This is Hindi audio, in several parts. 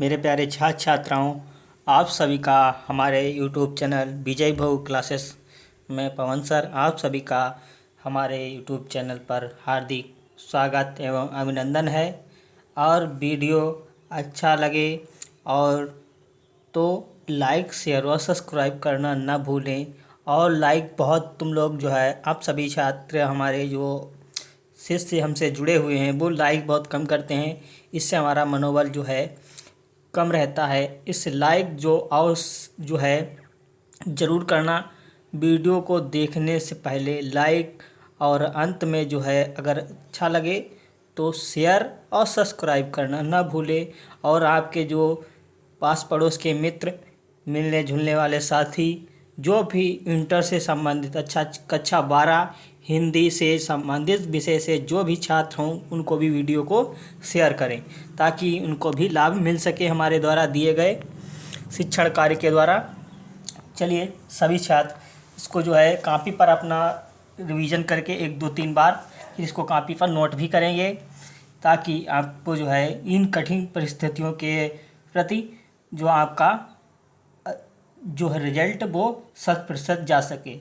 मेरे प्यारे छात्र छात्राओं, आप सभी का हमारे यूट्यूब चैनल विजय भाऊ क्लासेस में पवन सर आप सभी का हमारे यूट्यूब चैनल पर हार्दिक स्वागत एवं अभिनंदन है। और वीडियो अच्छा लगे और तो लाइक शेयर और सब्सक्राइब करना ना भूलें। और लाइक बहुत तुम लोग जो है आप सभी छात्र हमारे जो शिष्य हमसे जुड़े हुए हैं वो लाइक बहुत कम करते हैं। इससे हमारा मनोबल जो है कम रहता है। इस लाइक जो है ज़रूर करना। वीडियो को देखने से पहले लाइक और अंत में जो है अगर अच्छा लगे तो शेयर और सब्सक्राइब करना ना भूले। और आपके जो पास पड़ोस के मित्र, मिलने जुलने वाले साथी, जो भी इंटर से संबंधित कक्षा 12 हिंदी से संबंधित विषय से जो भी छात्र हों उनको भी वीडियो को शेयर करें ताकि उनको भी लाभ मिल सके हमारे द्वारा दिए गए शिक्षण कार्य के द्वारा। चलिए सभी छात्र इसको जो है कॉपी पर अपना रिवीजन करके 1 2 3 बार फिर इसको कॉपी पर नोट भी करेंगे ताकि आपको जो है इन कठिन परिस्थितियों के प्रति जो आपका जो है रिजल्ट वो 100% जा सके।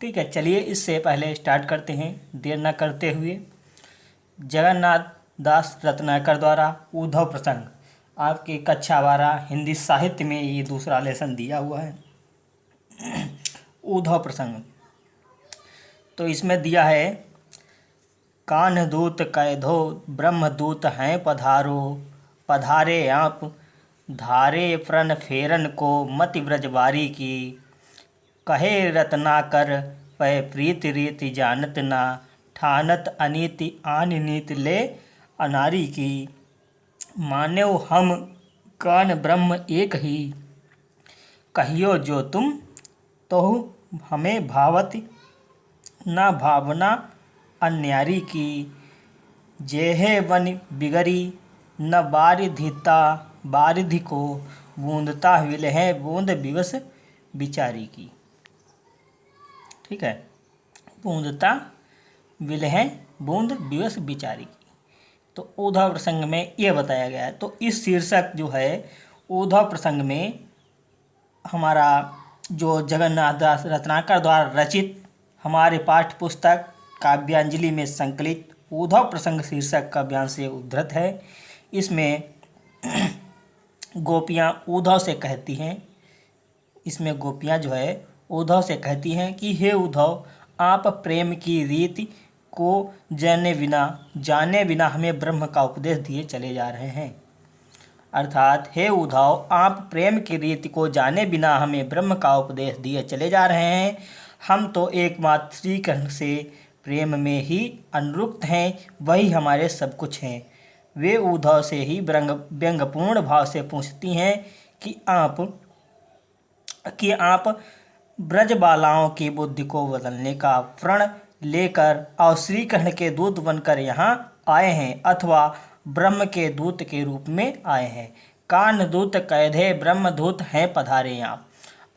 ठीक है, चलिए इससे पहले स्टार्ट करते हैं देर न करते हुए। जगन्नाथ दास रत्नाकर द्वारा उद्धव प्रसंग, आपके कक्षा 12 हिंदी साहित्य में ये दूसरा लेसन दिया हुआ है। उद्धव प्रसंग तो इसमें दिया है, कान्ह दूत कैधो ब्रह्मदूत हैं पधारो, पधारे आप धारे प्रण फेरन को मति ब्रजवारी की, कहे रत्नाकर पै प्रीति रीति जानत ना, ठानत अनीति आन नीत ले अनारी की, मान्यो हम कान ब्रह्म एक ही, कहियो जो तुम तो हमें भावति ना भावना अन्यारी की, जेहे वन बिगरी न बारिधिता बारिधि को, बूंदता विलह बूंद विवश बिचारी की। ठीक है, बूंदता विलह बूंद विवश बिचारी की। तो उद्धव प्रसंग में ये बताया गया है। तो इस शीर्षक जो है उद्धव प्रसंग में हमारा जो जगन्नाथ दास रत्नाकर द्वारा रचित हमारे पाठ्य पुस्तक काव्यांजलि में संकलित उद्धव प्रसंग शीर्षक काव्यांश से उद्धृत है। इसमें गोपियाँ उद्धव से कहती हैं, इसमें गोपियाँ जो है उद्धव से कहती हैं कि हे उद्धव, आप प्रेम की रीति को जाने बिना हमें ब्रह्म का उपदेश दिए चले जा रहे हैं। अर्थात हे उद्धव, आप प्रेम की रीति को जाने बिना हमें ब्रह्म का उपदेश दिए चले जा रहे हैं। हम तो एकमात्र श्री कृष्ण से प्रेम में ही अनुरक्त हैं, वही हमारे सब कुछ हैं। वे उद्धव से ही व्यंग्यपूर्ण भाव से पूछती हैं कि आप ब्रजबालाओं की बुद्धि को बदलने का प्रण लेकर और श्री कृष्ण के दूत बनकर यहाँ आए हैं अथवा ब्रह्म के दूत के रूप में आए हैं। कान दूत कैधे ब्रह्मदूत हैं पधारे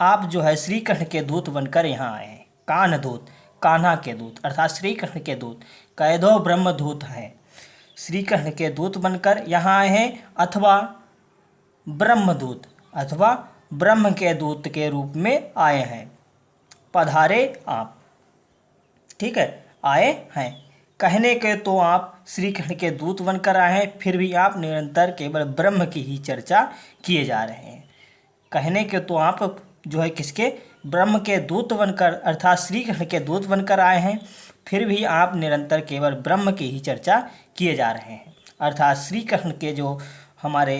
आप जो है श्री कृष्ण के दूत बनकर यहाँ आए हैं। कान दूत कान्हा के दूत अर्थात श्री कृष्ण के दूत, कैधो ब्रह्मदूत हैं, श्री कृष्ण के दूत बनकर यहाँ आए हैं अथवा ब्रह्मदूत अथवा ब्रह्म के दूत के रूप में आए हैं। पधारे आप, ठीक है, आए हैं। कहने के तो आप श्री कृष्ण के दूत बनकर आए हैं, फिर भी आप निरंतर केवल ब्रह्म की ही चर्चा किए जा रहे हैं। कहने के तो आप जो है किसके, ब्रह्म के दूत बनकर अर्थात श्री कृष्ण के दूत बनकर आए हैं, फिर भी आप निरंतर केवल ब्रह्म की ही चर्चा किए जा रहे हैं। अर्थात श्री कृष्ण के जो हमारे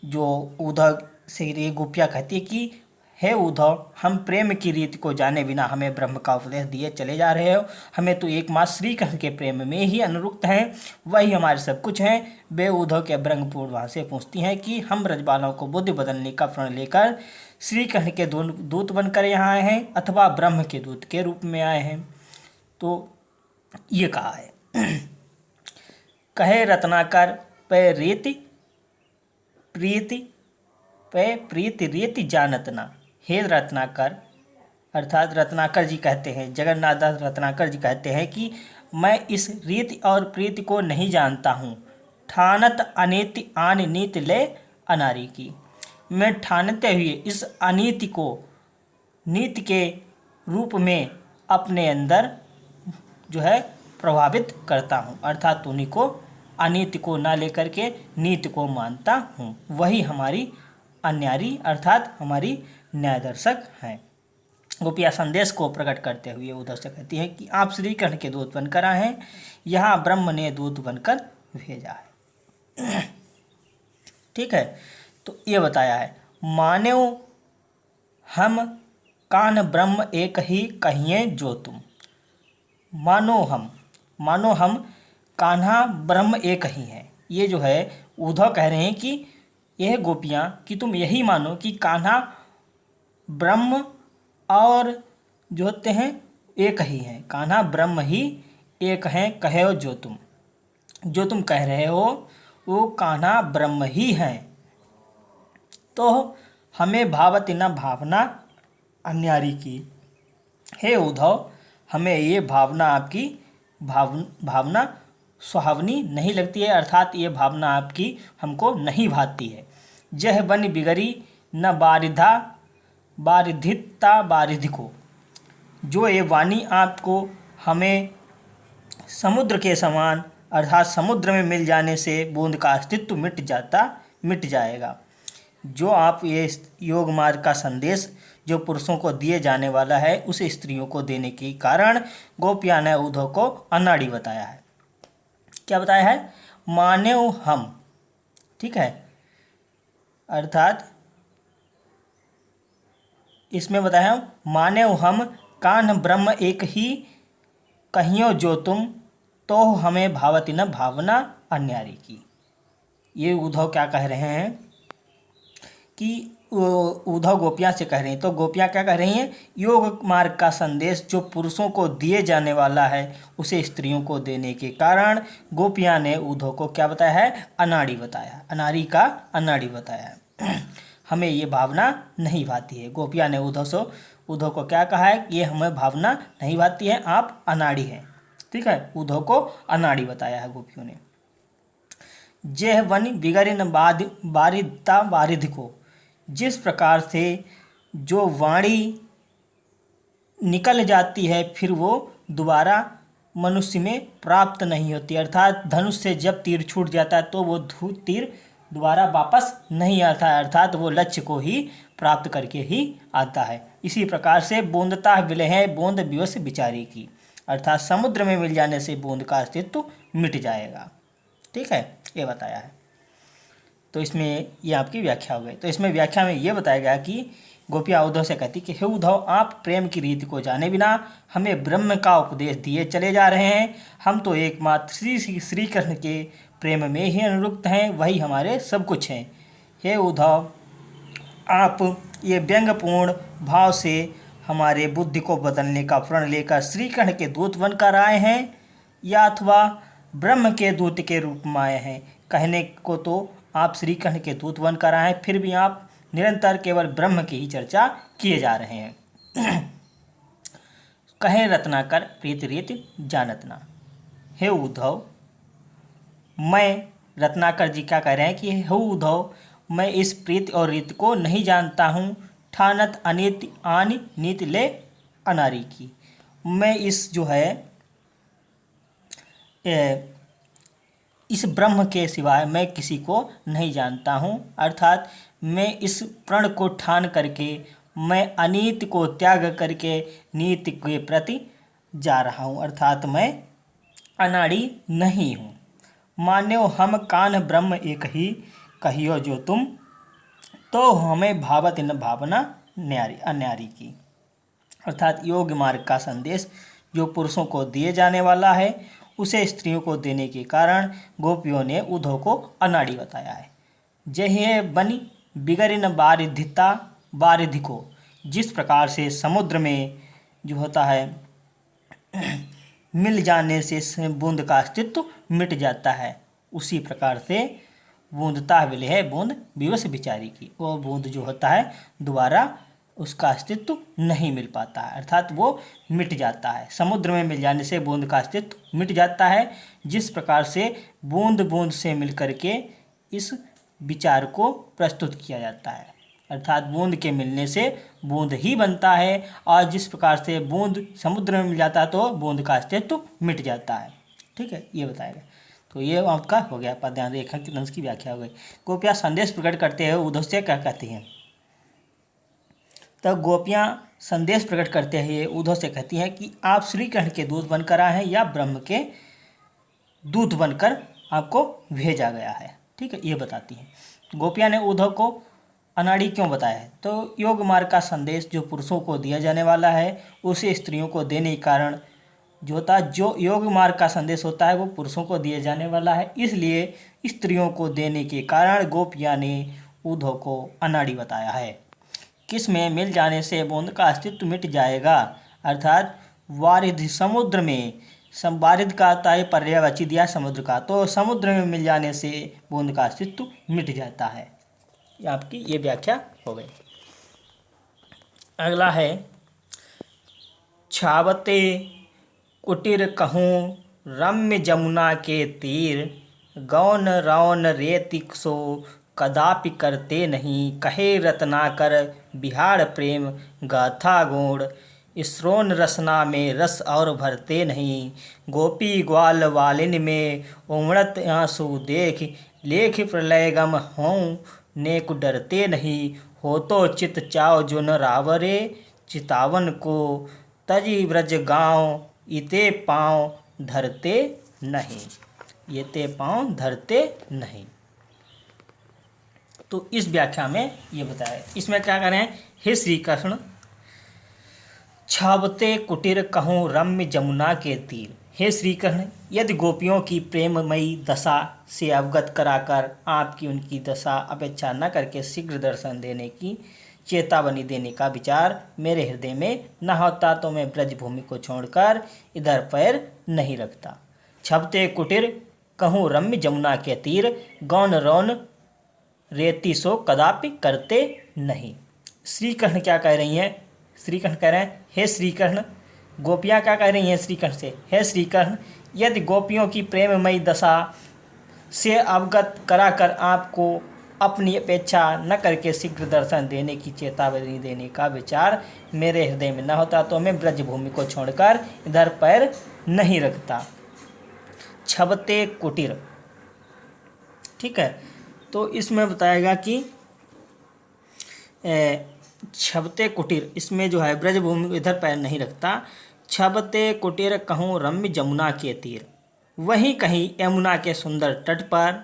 जो उद्धव से ये गोपियाँ कहती है कि हे उद्धव, हम प्रेम की रीति को जाने बिना हमें ब्रह्म का उपदेश दिए चले जा रहे हो। हमें तो एकमात्र श्री कृष्ण के प्रेम में ही अनुरक्त हैं, वही हमारे सब कुछ हैं। वे उद्धव के व्यंग्यपूर्ण भाव से पूछती हैं कि हम ब्रजबालाओं को बुद्धि बदलने का प्रण लेकर श्री कृष्ण के दूत बनकर यहाँ आए हैं अथवा ब्रह्म के दूत के रूप में आए हैं। तो ये कहा है, कहे रत्नाकर पे प्रीति रीति जानत ना। हे रत्नाकर अर्थात रत्नाकर जी कहते हैं, जगन्नाथ दास रत्नाकर जी कहते हैं कि मैं इस रीति और प्रीति को नहीं जानता हूँ। ठानत अनीति आन नीति ले अनारी की। मैं ठानते हुए इस अनीति को नीति के रूप में अपने अंदर जो है प्रभावित करता हूँ, अर्थात उन्हीं को अनीति को ना लेकर के नीति को मानता हूँ। वही हमारी अन्यारी अर्थात हमारी न्यायदर्शक हैं। गोपियाँ संदेश को प्रकट करते हुए उद्धव से कहती है कि आप श्री कृष्ण के दूत बनकर आए हैं, यहाँ ब्रह्म ने दूत बनकर भेजा है। ठीक है, तो ये बताया है, मानो हम कान ब्रह्म एक ही कहिए जो तुम। मानो हम कान्हा ब्रह्म एक ही हैं। ये जो है उद्धव कह रहे हैं कि यह गोपियाँ कि तुम यही मानो कि कान्हा ब्रह्म और जो होते हैं एक ही हैं, कान्हा ब्रह्म ही एक हैं, कहो जो तुम कह रहे हो वो कान्हा ब्रह्म ही हैं। तो हमें भावति न भावना अन्यारी की। हे उद्धव, हमें ये भावना आपकी भावना सुहावनी नहीं लगती है, अर्थात ये भावना आपकी हमको नहीं भाती है। जह बन बिगड़ी न बारिधिता बारिधिको। जो ये वाणी आपको हमें समुद्र के समान अर्थात समुद्र में मिल जाने से बूंद का अस्तित्व मिट जाएगा। जो आप ये योग मार्ग का संदेश जो पुरुषों को दिए जाने वाला है उसे स्त्रियों को देने के कारण गोपियाँ ने उद्धव को अनाड़ी बताया है। क्या बताया है? मानेव हम। ठीक है, अर्थात इसमें बताया मानेव हम कान्ह ब्रह्म एक ही कहियो जो तुम, तो हमें भावती न भावना अन्यारी की। ये उद्धव क्या कह रहे हैं कि उद्धव गोपियाँ से कह रहे हैं। तो गोपियाँ क्या कह रही हैं? योग मार्ग का संदेश जो पुरुषों को दिए जाने वाला है उसे स्त्रियों को देने के कारण गोपियाँ ने उद्धव को क्या बताया है? अनाड़ी बताया, अनारी का अनाड़ी बताया है। हमें ये भावना नहीं भाती है। गोपियाँ ने उद्धव को क्या कहा है कि ये हमें भावना नहीं भाती है, आप अनाड़ी हैं। ठीक है, उद्धव को अनाड़ी बताया है गोपियों ने। जेह वन बिगड़िन बारिदता बारिध को। जिस प्रकार से जो वाणी निकल जाती है फिर वो दोबारा मनुष्य में प्राप्त नहीं होती, अर्थात धनुष से जब तीर छूट जाता है तो वो तीर दोबारा वापस नहीं आता है, अर्थात वो लक्ष्य को ही प्राप्त करके ही आता है। इसी प्रकार से बूंदता विलय बूंद विवश बिचारी की, अर्थात समुद्र में मिल जाने से बूंद का अस्तित्व मिट जाएगा। ठीक है, ये बताया है। तो इसमें ये आपकी व्याख्या हो गई। तो इसमें व्याख्या में ये बताया गया कि गोपियाँ उद्धव से कहती कि हे उद्धव, आप प्रेम की रीति को जाने बिना हमें ब्रह्म का उपदेश दिए चले जा रहे हैं। हम तो एकमात्र श्री कृष्ण के प्रेम में ही अनुरक्त हैं, वही हमारे सब कुछ हैं। हे उद्धव, आप ये व्यंग्यपूर्ण भाव से हमारे बुद्धि को बदलने का प्रण लेकर श्री कृष्ण के दूत बनकर आए हैं या अथवा ब्रह्म के दूत के रूप में आए हैं। कहने को तो आप श्री कृष्ण के दूत बनकर आए हैं, फिर भी आप निरंतर केवल ब्रह्म की ही चर्चा किए जा रहे हैं। कहे रत्नाकर प्रीति रीति जानत ना। हे उद्धव, मैं रत्नाकर जी क्या कह रहे हैं कि हे उद्धव, मैं इस प्रीति और रीति को नहीं जानता हूँ। ठानत अनिति आनि नीति ले अनारी की। मैं इस जो है इस ब्रह्म के सिवाय मैं किसी को नहीं जानता हूँ, अर्थात मैं इस प्रण को ठान करके मैं अनीति को त्याग करके नीति के प्रति जा रहा हूँ, अर्थात मैं अनाड़ी नहीं हूँ। मान्यो हम कान ब्रह्म एक ही कहियो जो तुम, तो हमें भावत न भावना अन्यारी की, अर्थात योग मार्ग का संदेश जो पुरुषों को दिए जाने वाला है उसे स्त्रियों को देने के कारण गोपियों ने उद्धव को अनाड़ी बताया है। जय बनी बिगड़िन बारिधिता बारिधि को। जिस प्रकार से समुद्र में जो होता है मिल जाने से बूंद का अस्तित्व मिट जाता है, उसी प्रकार से बूंदता विलय है बूंद विवश बिचारी की। वो बूंद जो होता है दोबारा उसका अस्तित्व नहीं मिल पाता है, अर्थात वो मिट जाता है। समुद्र में मिल जाने से बूंद का अस्तित्व मिट जाता है। जिस प्रकार से बूंद बूंद से मिल करके इस विचार को प्रस्तुत किया जाता है। अर्थात बूंद के मिलने से बूंद ही बनता है, और जिस प्रकार से बूंद समुद्र में मिल जाता है तो बूंद का अस्तित्व मिट जाता है। ठीक है, ये बताएगा। तो ये आपका हो गया पद्यांश रेखा की दंश की व्याख्या हो गई। गोपियाँ संदेश प्रकट करते हैं उद्धव से क्या कहती हैं? तब गोपियाँ संदेश प्रकट करते हुए उद्धव से कहती हैं कि आप श्री कृष्ण के दूत बनकर आए हैं या ब्रह्म के दूत बनकर आपको भेजा गया है। ठीक है, ये बताती हैं। गोपियाँ ने उद्धव को अनाड़ी क्यों बताया है? तो योग मार्ग का संदेश जो पुरुषों को दिया जाने वाला है उसे स्त्रियों को देने के कारण जो योग मार्ग का संदेश होता है वो पुरुषों को दिया जाने वाला है, इसलिए स्त्रियों को देने के कारण गोपियाँ ने उद्धव को अनाड़ी बताया है। किस में मिल जाने से बूंद का अस्तित्व मिट जाएगा? अर्थात वारिध समुद्र में, वारिध का तात्पर्य पर्यायवाची दिया समुद्र का, तो समुद्र में मिल जाने से बूंद का अस्तित्व मिट जाता है। आपकी ये व्याख्या हो गई। अगला है छावते कुटीर कहूँ रम्य जमुना के तीर, गौन रौन रेतिक सो कदापि करते नहीं, कहे रत्नाकर बिहार प्रेम गाथा गुण, स्रोन रसना में रस और भरते नहीं, गोपी ग्वाल वालिन में उमड़त आंसू देख, लेख प्रलय गम हों नेक डरते नहीं, हो तो चित चाव जुन रावरे चितावन को, तजी ब्रज गाँव इते पाँव धरते नहीं, ये ते पाँव धरते नहीं। तो इस व्याख्या में ये बताया। इसमें क्या करें? हे श्री कृष्ण छावते कुटीर कहूँ रम्य जमुना के तीर। हे श्री कृष्ण, यदि गोपियों की प्रेममयी दशा से अवगत कराकर आपकी उनकी दशा अपेक्षा न करके शीघ्र दर्शन देने की चेतावनी देने का विचार मेरे हृदय में न होता तो मैं ब्रजभूमि को छोड़कर इधर पैर नहीं रखता। छबते कुटीर कहूँ रम्य जमुना के तीर, गौन रौन रेती सो कदापि करते नहीं। श्री कृष्ण क्या कह रही हैं? श्री कृष्ण कह रहे हैं हे श्री कृष्ण, गोपियाँ क्या कह रही हैं श्री कृष्ण से? हे श्री कृष्ण, यदि गोपियों की प्रेममयी दशा से अवगत कराकर आपको अपनी अपेक्षा न करके शीघ्र दर्शन देने की चेतावनी देने का विचार मेरे हृदय में न होता तो मैं ब्रजभूमि को छोड़कर इधर पैर नहीं रखता। छबते कुटीर, ठीक है, तो इसमें बताएगा कि छबते कुटीर, इसमें जो है ब्रजभूमि इधर पैर नहीं रखता। छबते कुटीर कहूँ रम्य जमुना के तीर, वहीं कहीं यमुना के सुंदर तट पर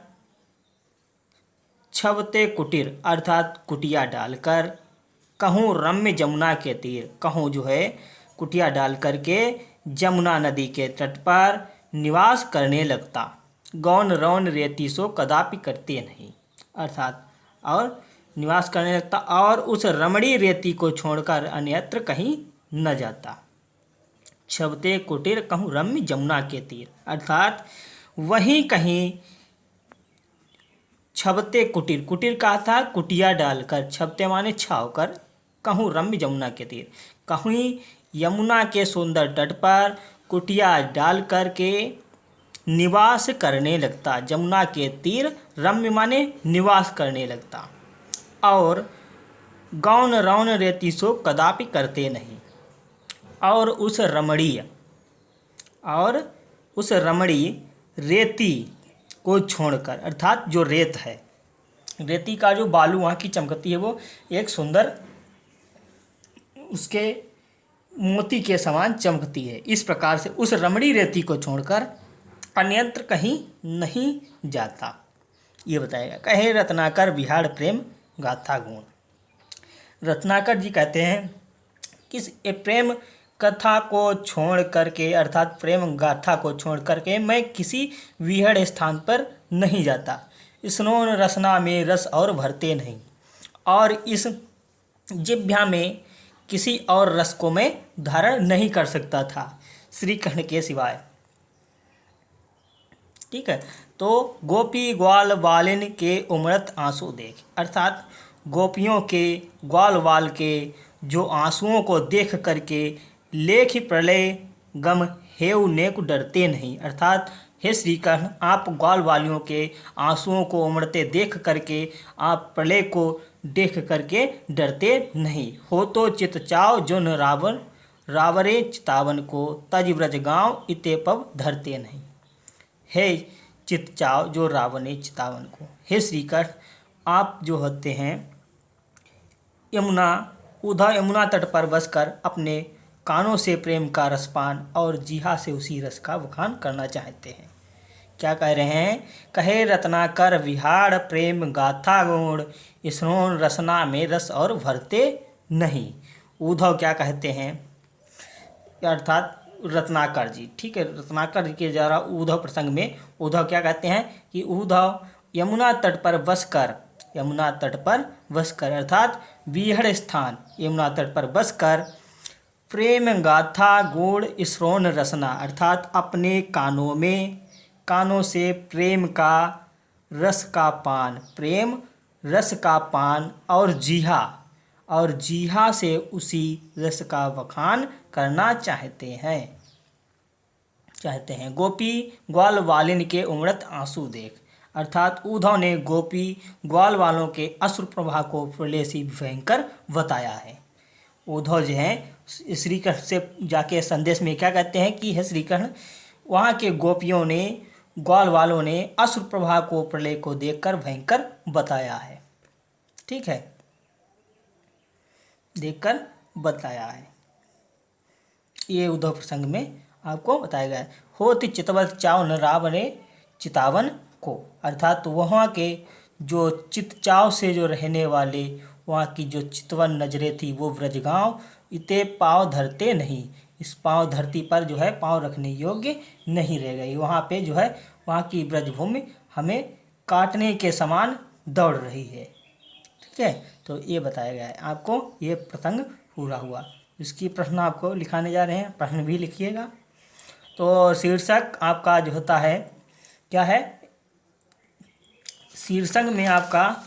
छबते कुटीर अर्थात कुटिया डालकर, कहूँ रम्य जमुना के तीर, कहूँ जो है कुटिया डाल करके जमुना नदी के तट पर निवास करने लगता। गौन रौन रेती सो कदापि करते नहीं, अर्थात और निवास करने लगता और उस रमणी रेती को छोड़कर अन्यत्र कहीं न जाता। छबते कुटीर कहूँ रम्य जमुना के तीर, अर्थात वहीं कहीं छबते कुटीर, कुटीर का था कुटिया डालकर, छबते माने छाव कर, कहूँ रम्य जमुना के तीर, कहीं यमुना के सुंदर तट पर कुटिया डाल कर के निवास करने लगता। जमुना के तीर रम्य माने निवास करने लगता। और गौन रौन रेती सो कदापि करते नहीं, और उस रमणी रेती को छोड़कर, अर्थात जो रेत है, रेती का जो बालू वहाँ की चमकती है वो एक सुंदर उसके मोती के समान चमकती है। इस प्रकार से उस रमणी रेती को छोड़कर अन्यत्र कहीं नहीं जाता, ये बताएगा। कहे रत्नाकर बिहार प्रेम गाथा गुण। रत्नाकर जी कहते हैं कि इस प्रेम कथा को छोड़ करके, अर्थात प्रेम गाथा को छोड़ करके मैं किसी विहड़ स्थान पर नहीं जाता। स्नोन रसना में रस और भरते नहीं, और इस जिह्वा में किसी और रस को मैं धारण नहीं कर सकता था श्री कृष्ण के सिवाय। ठीक है, तो गोपी ग्वाल वालिन के उमड़त आंसू देख, अर्थात गोपियों के ग्वाल वाल के जो आंसुओं को देख करके लेख प्रलय गम हेउ नेक डरते नहीं, अर्थात हे श्री कृष्ण, आप ग्वाल वालियों के आंसुओं को उमड़ते देख करके आप प्रलय को देख करके डरते नहीं हो। तो चित चाव जो न रावण रावरे चितावन को, तज ब्रज गांव इते पव धरते नहीं। हे चित चाव जो रावणे चितावन को, हे श्री कृष्ण, आप जो होते हैं यमुना तट पर बसकर अपने कानों से प्रेम का रसपान और जीहा से उसी रस का बखान करना चाहते हैं। क्या कह रहे हैं? कहे रत्नाकर विहार प्रेम गाथा गुण, स्रोण रसना में रस और भरते नहीं। उद्धव क्या कहते हैं? अर्थात रत्नाकर जी, ठीक है, रत्नाकर जी के जरा उद्धव प्रसंग में उद्धव क्या कहते हैं कि उद्धव यमुना तट पर बसकर अर्थात विहड़ स्थान यमुना तट पर बसकर प्रेम गाथा गुण स्रोण रसना अर्थात अपने कानों से प्रेम रस का पान और जीहा से उसी रस का बखान करना चाहते हैं। गोपी ग्वाल वालिन के उमड़त आंसू देख अर्थात उद्धव ने गोपी ग्वाल वालों के अश्रु प्रवाह को प्रलय से भयंकर बताया है। उद्धव जो हैं श्री कृष्ण से जाके संदेश में क्या कहते हैं कि हे श्री कृष्ण, वहाँ के गोपियों ने ग्वाल वालों ने अश्रु प्रवाह को प्रलय को देखकर भयंकर बताया है। ठीक है, देखकर बताया है, ये उद्धव प्रसंग में आपको बताया गया है। होति चितवत चाव न रावणे चितावन को अर्थात वहाँ के जो चितचाव से जो रहने वाले वहाँ की जो चितवन नजरें थी वो ब्रजगांव इते पाँव धरते नहीं, इस पाँव धरती पर जो है पाँव रखने योग्य नहीं रह गई। वहाँ पे जो है वहाँ की ब्रजभूमि हमें काटने के समान दौड़ रही है। ठीक है, तो ये बताया गया है आपको, ये प्रसंग पूरा हुआ। इसकी प्रश्न आपको लिखाने जा रहे हैं, प्रश्न भी लिखिएगा। तो शीर्षक आपका जो होता है क्या है? शीर्षक में आपका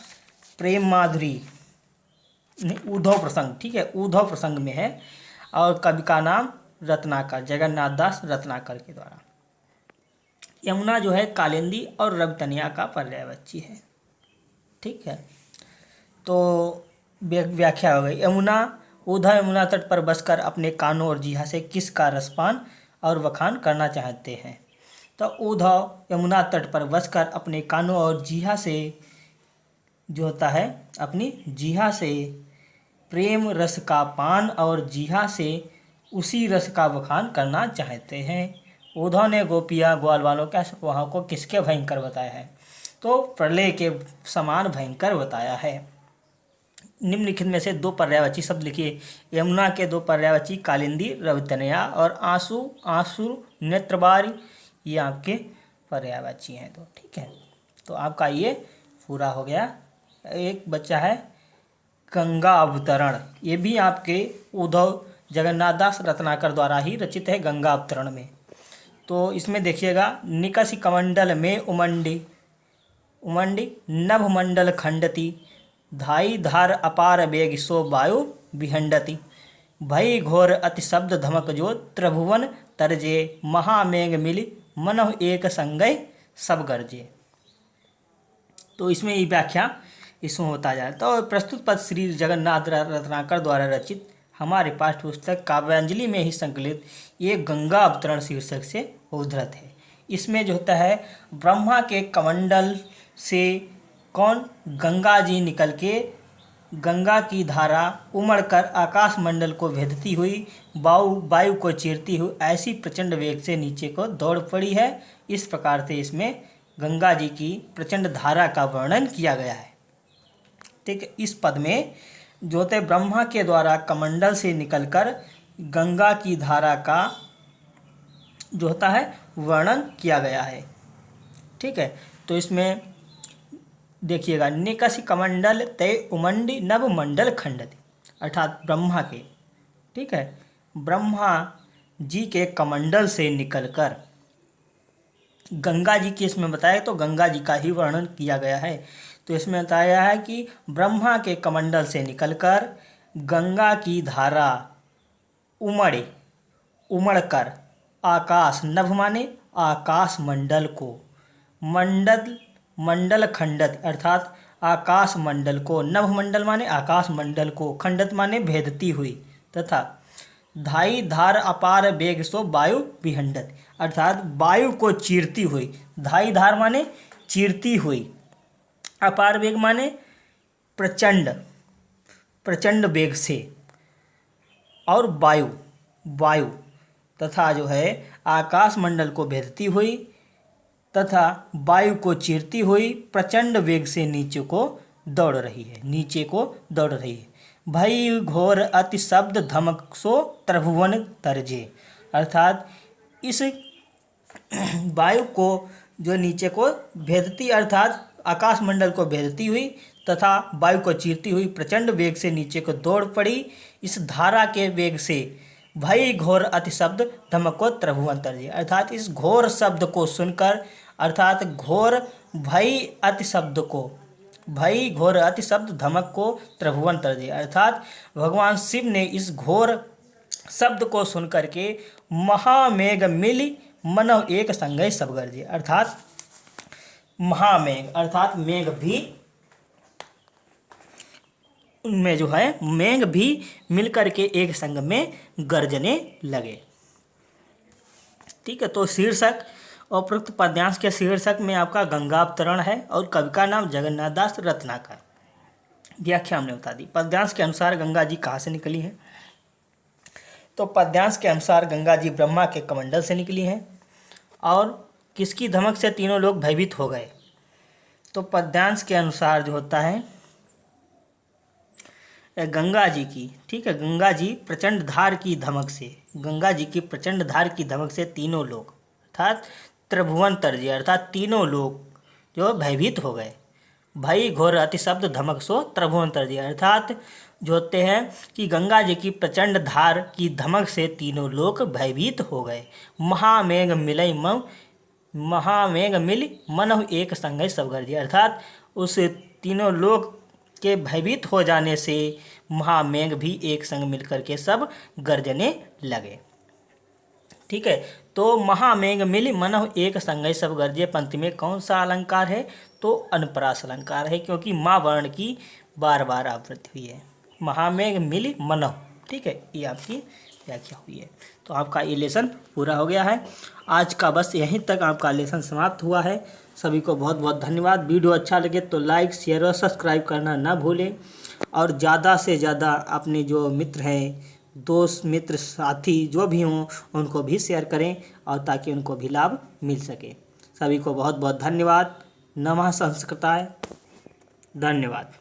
प्रेम माधुरी उद्धव प्रसंग, ठीक है, उद्धव प्रसंग में है और कवि का नाम रत्नाकर, जगन्नाथ दास रत्नाकर के द्वारा। यमुना जो है कालिंदी और रवितनिया का पर्यायवाची है। ठीक है, तो व्याख्या हो गई। उद्धव यमुना तट पर बसकर अपने कानों और जीहा से किसका रसपान और बखान करना चाहते हैं? तो उद्धव यमुना तट पर बसकर अपने कानों और जीहा से जो होता है अपनी जीहा से प्रेम रस का पान और जीहा से उसी रस का बखान करना चाहते हैं। उद्धव ने गोपिया ग्वाल वालों के स्वभाव को किसके भयंकर बताया है? तो प्रलय के समान भयंकर बताया है। निम्नलिखित में से दो पर्यायवाची शब्द लिखिए। यमुना के दो पर्यायवाची कालिंदी रवितनया और आंसू नेत्रबारी, ये आपके पर्यायवाची हैं। तो ठीक है, तो आपका ये पूरा हो गया। एक बच्चा है गंगा अवतरण, ये भी आपके उद्धव जगन्नाथ दास रत्नाकर द्वारा ही रचित है गंगा अवतरण में। तो इसमें देखिएगा, निकषि कमंडल में उमंडी नभमंडल खंडती, धाई धार अपार बेग सो वायु विहंडति, भई घोर अति शब्द धमक जो त्रिभुवन तरजे, महामेघ मिली मनहु एक संगय सब गर्जे। तो इसमें ये व्याख्या इसमें होता जाए। तो प्रस्तुत पद श्री जगन्नाथ रत्नाकर द्वारा रचित हमारे पाठ्य पुस्तक काव्यांजलि में ही संकलित ये गंगा अवतरण शीर्षक से उद्धृत है। इसमें जो होता है ब्रह्मा के कमंडल से कौन गंगा जी निकल के गंगा की धारा उमड़कर आकाश मंडल को भेदती हुई वायु को चीरती हुई ऐसी प्रचंड वेग से नीचे को दौड़ पड़ी है। इस प्रकार से इसमें गंगा जी की प्रचंड धारा का वर्णन किया गया है। ठीक है, इस पद में जो होते ब्रह्मा के द्वारा कमंडल से निकलकर गंगा की धारा का जो होता है वर्णन किया गया है। ठीक है, तो इसमें देखिएगा, निकषि कमंडल तय उमंडी नव मंडल खंडति अर्थात ब्रह्मा के, ठीक है, ब्रह्मा जी के कमंडल से निकलकर गंगा जी की इसमें बताया तो गंगा जी का ही वर्णन किया गया है। तो इसमें बताया है कि ब्रह्मा के कमंडल से निकलकर गंगा की धारा उमड़कर आकाश, नभ माने आकाश मंडल को। मंडल मंडल खंडत अर्थात आकाश मंडल को, नभमंडल माने आकाश मंडल को, खंडत माने भेदती हुई, तथा धाई धार अपार वेग सो वायु विहंडत अर्थात वायु को चीरती हुई। धाई धार माने चीरती हुई, अपार वेग माने प्रचंड प्रचंड वेग से, और वायु वायु तथा जो है आकाश मंडल को भेदती हुई तथा वायु को चीरती हुई प्रचंड वेग से नीचे को दौड़ रही है, नीचे को दौड़ रही है। भई घोर अति शब्द धमक सो त्रिभुवन तरजे अर्थात इस वायु को जो नीचे को भेदती अर्थात आकाश मंडल को भेदती हुई तथा वायु को चीरती हुई प्रचंड वेग से नीचे को दौड़ पड़ी। इस धारा के वेग से भई घोर अति शब्द धमक को त्रिभुवन तरजे अर्थात इस घोर शब्द को सुनकर अर्थात घोर भई अति शब्द को, भई घोर अति शब्द धमक को त्रिभुवन तरजे अर्थात भगवान शिव ने इस घोर शब्द को सुनकर के महामेघ मिली मनो एक संगय सब गरजे अर्थात महामेघ अर्थात मेघ भी, उनमें जो है मेघ भी मिलकर के एक संग में गरजने लगे। ठीक है, तो शीर्षक और उपरोक्त पद्यांश के शीर्षक में आपका गंगावतरण है और कवि का नाम जगन्नाथ दास रत्नाकर। व्याख्या हमने बता दी। पद्यांश के अनुसार गंगा जी कहाँ से निकली है? तो पद्यांश के अनुसार गंगा जी ब्रह्मा के कमंडल से निकली हैं और किसकी धमक से तीनों लोग भयभीत हो गए? तो पद्यांश के अनुसार जो होता है गंगा जी की, ठीक है, गंगा जी प्रचंड धार की धमक से, गंगा जी की प्रचंड धार की धमक से तीनों लोग अर्थात त्रिभुवन तरजे अर्थात तीनों लोग जो भयभीत हो गए। भई घोर अति शब्द धमक सो त्रिभुवन तरजे अर्थात जो होते हैं कि गंगा जी की प्रचंड धार की धमक से तीनों लोग भयभीत हो गए। महामेघ मिलई मऊ, महामेघ मिल मनहु एक संगय सब गरजे अर्थात उस तीनों लोग के भयभीत हो जाने से महामेघ भी एक संग मिलकर के सब गरजने लगे। ठीक है, तो महामेघ मिल मनहु एक संगय सब गरजे पंक्ति में कौन सा अलंकार है? तो अनुप्रास अलंकार है, क्योंकि माँ वर्ण की बार बार आवृत्ति हुई है। महामेघ मिल मनहु, ठीक है, ये आपकी व्याख्या हुई है। तो आपका ये लेसन पूरा हो गया है। आज का बस यहीं तक आपका लेसन समाप्त हुआ है। सभी को बहुत बहुत धन्यवाद। वीडियो अच्छा लगे तो लाइक शेयर और सब्सक्राइब करना ना भूलें और ज़्यादा से ज़्यादा अपने जो मित्र हैं, दोस्त मित्र साथी जो भी हों उनको भी शेयर करें और ताकि उनको भी लाभ मिल सके। सभी को बहुत बहुत धन्यवाद। नमः संस्कृताय। धन्यवाद।